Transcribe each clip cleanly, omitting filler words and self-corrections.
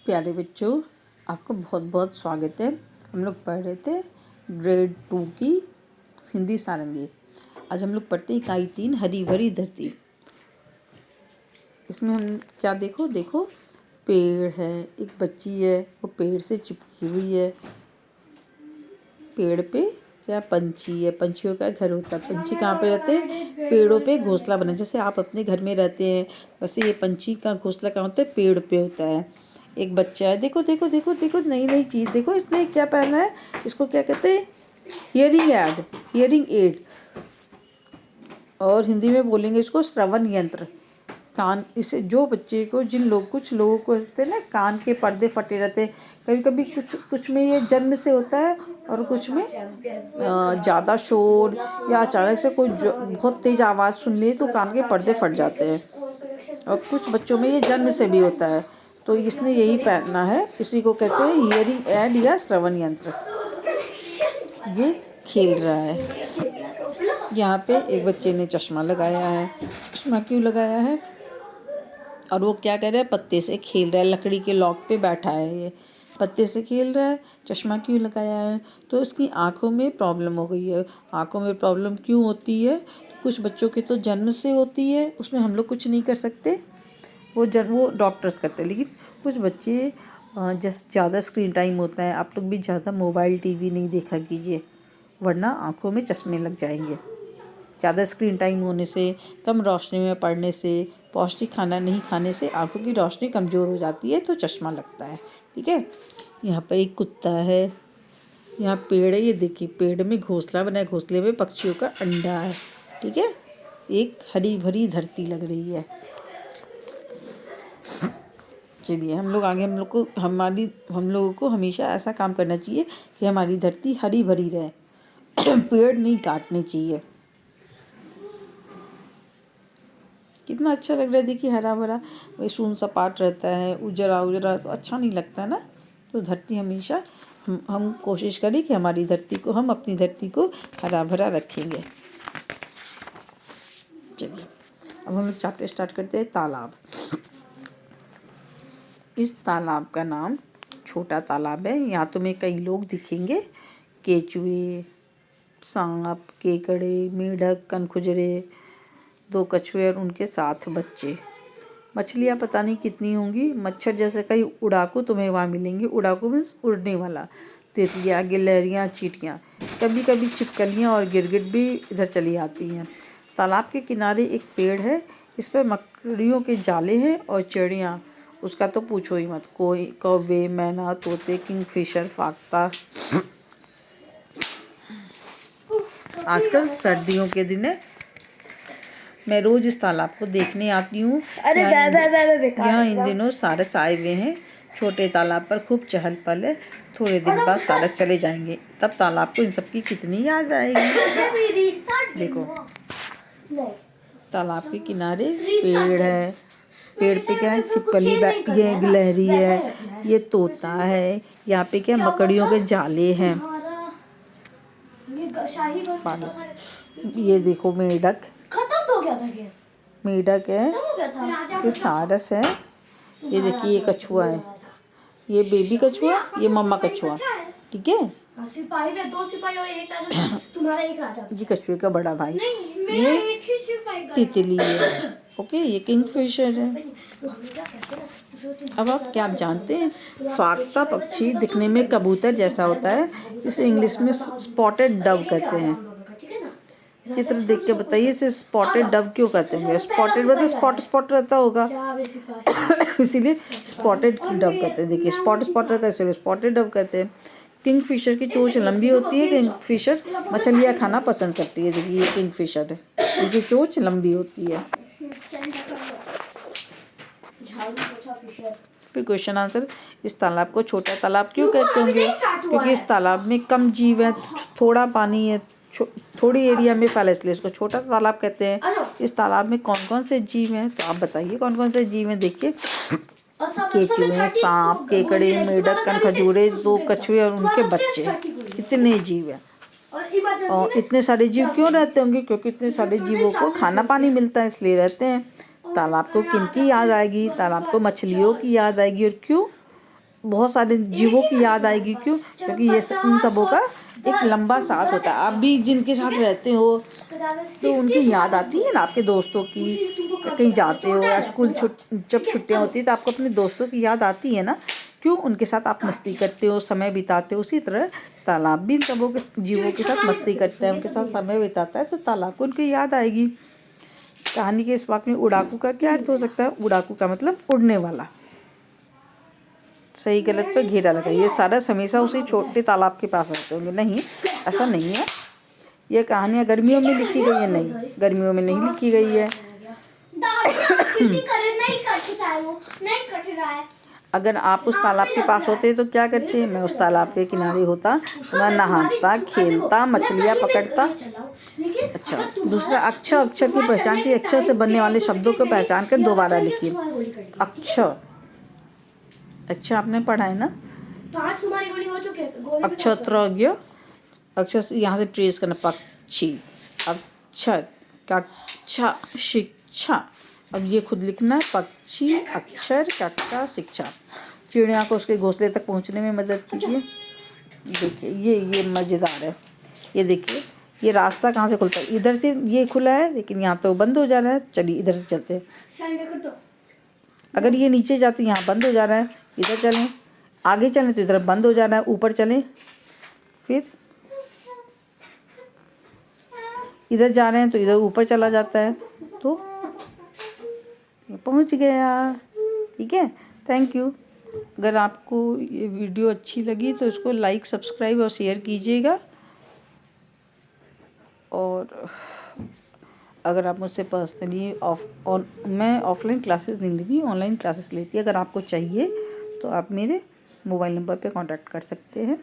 प्यारे बच्चों, आपका बहुत बहुत स्वागत है। हम लोग पढ़ रहे थे ग्रेड 2 की हिंदी सारंगी। आज हम लोग पढ़ते इकाई 3 हरी भरी धरती। इसमें हम क्या देखो पेड़ है, एक बच्ची है, वो पेड़ से चिपकी हुई है। पेड़ पे क्या पंछी है, पंछियों का घर होता है। पंछी कहाँ पे रहते हैं? पेड़ों पे घोंसला बना, जैसे आप अपने घर में रहते हैं वैसे ये पंछी का घोंसला कहाँ होता है? पेड़ पे होता है। एक बच्चा है, देखो देखो देखो देखो नई नई चीज़ देखो, इसने क्या पहना है? इसको क्या कहते हैं? हियरिंग एड, और हिंदी में बोलेंगे इसको श्रवण यंत्र। कान, इसे जो बच्चे को कुछ लोगों को होते हैं ना, कान के पर्दे फटे रहते हैं। कभी कभी कुछ में ये जन्म से होता है और कुछ में ज़्यादा शोर या अचानक से कोई बहुत तेज़ आवाज़ सुन ले तो कान के पर्दे फट जाते हैं। और कुछ बच्चों में ये जन्म से भी होता है। तो इसने यही पहनना है, इसी को कहते हैं हियरिंग एड या श्रवण यंत्र। ये खेल रहा है। यहाँ पे एक बच्चे ने चश्मा लगाया है। चश्मा क्यों लगाया है? और वो क्या कर रहा है? पत्ते से खेल रहा है। लकड़ी के लॉक पे बैठा है, ये पत्ते से खेल रहा है। चश्मा क्यों लगाया है? तो इसकी आँखों में प्रॉब्लम हो गई है। आँखों में प्रॉब्लम क्यों होती है? कुछ बच्चों के तो जन्म से होती है, उसमें हम लोग कुछ नहीं कर सकते, वो डॉक्टर्स करते हैं। लेकिन कुछ बच्चे जैसे ज़्यादा स्क्रीन टाइम होता है, आप लोग भी ज़्यादा मोबाइल टीवी नहीं देखा कीजिए, वरना आँखों में चश्मे लग जाएंगे। ज़्यादा स्क्रीन टाइम होने से, कम रोशनी में पढ़ने से, पौष्टिक खाना नहीं खाने से आँखों की रोशनी कमज़ोर हो जाती है, तो चश्मा लगता है। ठीक है। यहाँ पर एक कुत्ता है, यहाँ पेड़ है, ये देखिए पेड़ में घोंसला बना है, घोंसले में पक्षियों का अंडा है। ठीक है। एक हरी भरी धरती लग रही है। चलिए हम लोगों को हमेशा ऐसा काम करना चाहिए कि हमारी धरती हरी भरी रहे। पेड़ नहीं काटने चाहिए। कितना अच्छा लग रहा है, देखिए हरा भरा, वही सून सपाट रहता है, उजरा तो अच्छा नहीं लगता है ना। तो धरती हमेशा हम कोशिश करें कि हम अपनी धरती को हरा भरा रखेंगे। चलिए अब हम लोग चैप्टर स्टार्ट करते हैं। तालाब। इस तालाब का नाम छोटा तालाब है। यहाँ तुम्हें कई लोग दिखेंगे, केचुए, सांप, केकड़े, मेढक, कनखुजरे, 2 कछुए और उनके 7 बच्चे। मछलियाँ पता नहीं कितनी होंगी। मच्छर जैसे कई उड़ाकू तुम्हें वहाँ मिलेंगे। उड़ाकू मीन्स उड़ने वाला। तितलियाँ, गिलहरियाँ, चींटियाँ, कभी कभी छिपकलियाँ और गिरगिट भी इधर चली आती हैं। तालाब के किनारे एक पेड़ है, इस पर मकड़ियों के जाले हैं और चिड़ियाँ, उसका तो पूछो ही मत। कोई कौवे, मैना, तोते, किंगफिशर, फाख्ता। आजकल सर्दियों के दिन है, मैं रोज इस तालाब को देखने आती हूँ। यहाँ इन दिनों सारस आए हुए हैं। छोटे तालाब पर खूब चहल पहल है। थोड़े दिन बाद सारस चले जाएंगे, तब तालाब को इन सबकी कितनी याद आएगी। देखो तालाब के किनारे पेड़ है, पेड़ पे क्या है? छिपकली, ये गिलहरी है, ये तोता है, यहाँ पे क्या मकड़ियों के जाले हैं। ये देखो मेढक, खत्म तो गया था। मेढक है, ये सारस है, ये देखिए ये कछुआ है, ये बेबी कछुआ, ये मम्मा कछुआ। ठीक है। सिपाही में 2 सिपाही और एक राजा, तुम्हारा एक राजा। जी कछुए का बड़ा भाई। ये तितली है। ओके, ये किंगफिशर है। अब आप क्या जानते हैं? फाख्ता पक्षी दिखने में कबूतर जैसा होता है, इसे इंग्लिश में स्पॉटेड डव कहते हैं। चित्र देख के बताइए इसे स्पॉटेड डव क्यों कहते हैं? स्पॉटेड मतलब स्पॉट रहता होगा, इसीलिए स्पॉटेड डव कहते हैं। देखिए स्पॉट रहता है, इसलिए स्पॉटेड डव कहते हैं। किंगफिशर की चोंच लंबी होती है। किंगफिशर मछलियाँ खाना पसंद करती है। देखिए ये किंगफिशर है, इनकी चोंच लंबी होती है। फिर क्वेश्चन आंसर। इस तालाब को छोटा तालाब क्यों कहते होंगे? क्योंकि इस तालाब में कम जीव है, थोड़ा पानी है, थोड़ी एरिया में फैला, इसलिए इसको छोटा तालाब कहते हैं। इस तालाब में कौन कौन से जीव हैं? तो आप बताइए कौन कौन से जीव हैं। देखिए केचुए, सांप, केकड़े, मेढक, कनखजूरे, 2 कछुए और उनके बच्चे, इतने जीव हैं। और इतने सारे जीव क्यों रहते होंगे? क्योंकि इतने सारे जीवों को खाना पानी मिलता है, इसलिए रहते हैं। तालाब को किनकी याद आएगी? तालाब को मछलियों की याद आएगी। और क्यों? बहुत सारे जीवों की याद आएगी। क्यों? क्योंकि ये उन सबों का एक लंबा साथ होता है। आप भी जिनके साथ रहते हो तो उनकी याद आती है ना, आपके दोस्तों की, कहीं जाते हो या स्कूल जब छुट्टियाँ होती है तो आपको अपने दोस्तों की याद आती है ना। क्यों? उनके साथ आप मस्ती करते हो, समय बिताते हो। उसी तरह तालाब भी इन सबों के जीवों के साथ मस्ती करता है, उनके साथ समय बिताता है, तो तालाब को उनकी याद आएगी। कहानी के इस वाक्य में उड़ाकू का क्या अर्थ हो सकता है? उड़ाकू का मतलब उड़ने वाला। सही गलत पर घेरा लगाइए। सारस हमेशा उसी छोटे तालाब के पास रहते होंगे। नहीं, ऐसा नहीं है। यह कहानियाँ गर्मियों में लिखी गई है? नहीं, गर्मियों में नहीं लिखी गई है। अगर आप उस तालाब के पास होते तो क्या करते? मैं उस तालाब के किनारे होता तो मैं नहाता, खेलता, मछलियाँ पकड़ता। अच्छा, दूसरा, अक्षर। अक्षर की पहचान की। अक्षर से बनने वाले शब्दों को पहचान कर दोबारा लिखिए। अक्षर, अच्छा आपने पढ़ा है ना। अक्षत्रज्ञ, अक्षर से यहाँ से ट्रेस करना। पक्षी, अक्षर, कक्षा, शिक्षा। अब ये खुद लिखना है। पक्षी, अक्षर, कक्षा, शिक्षा। चिड़िया को उसके घोंसले तक पहुँचने में मदद कीजिए। देखिए ये मज़ेदार है। ये देखिए, ये रास्ता कहाँ से खुलता है? इधर से ये खुला है, लेकिन यहाँ तो बंद हो जा रहा है। चलिए इधर से चलते हैं। अगर ये नीचे जाते यहाँ बंद हो जा रहा है, इधर चलें। आगे चलें तो इधर बंद हो जा रहा है। ऊपर चलें, फिर इधर जा रहे हैं तो इधर ऊपर चला जाता है। तो पहुंच गया। ठीक है, थैंक यू। अगर आपको ये वीडियो अच्छी लगी तो इसको लाइक, सब्सक्राइब और शेयर कीजिएगा। और अगर आप मुझसे पर्सनली मैं ऑफलाइन क्लासेस नहीं लेती, ऑनलाइन क्लासेस लेती। अगर आपको चाहिए तो आप मेरे मोबाइल नंबर पे कांटेक्ट कर सकते हैं।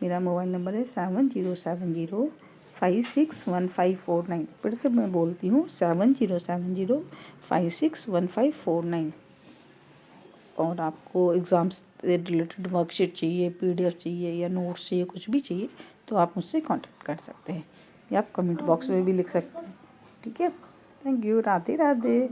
मेरा मोबाइल नंबर है 7070561549। फिर से मैं बोलती हूँ 7070561549। और आपको एग्ज़ाम्स से रिलेटेड वर्कशीट चाहिए, PDF चाहिए या नोट्स चाहिए, कुछ भी चाहिए तो आप मुझसे कांटेक्ट कर सकते हैं, या आप कमेंट बॉक्स में भी लिख सकते हैं। ठीक है, थैंक यू। राधे राधे।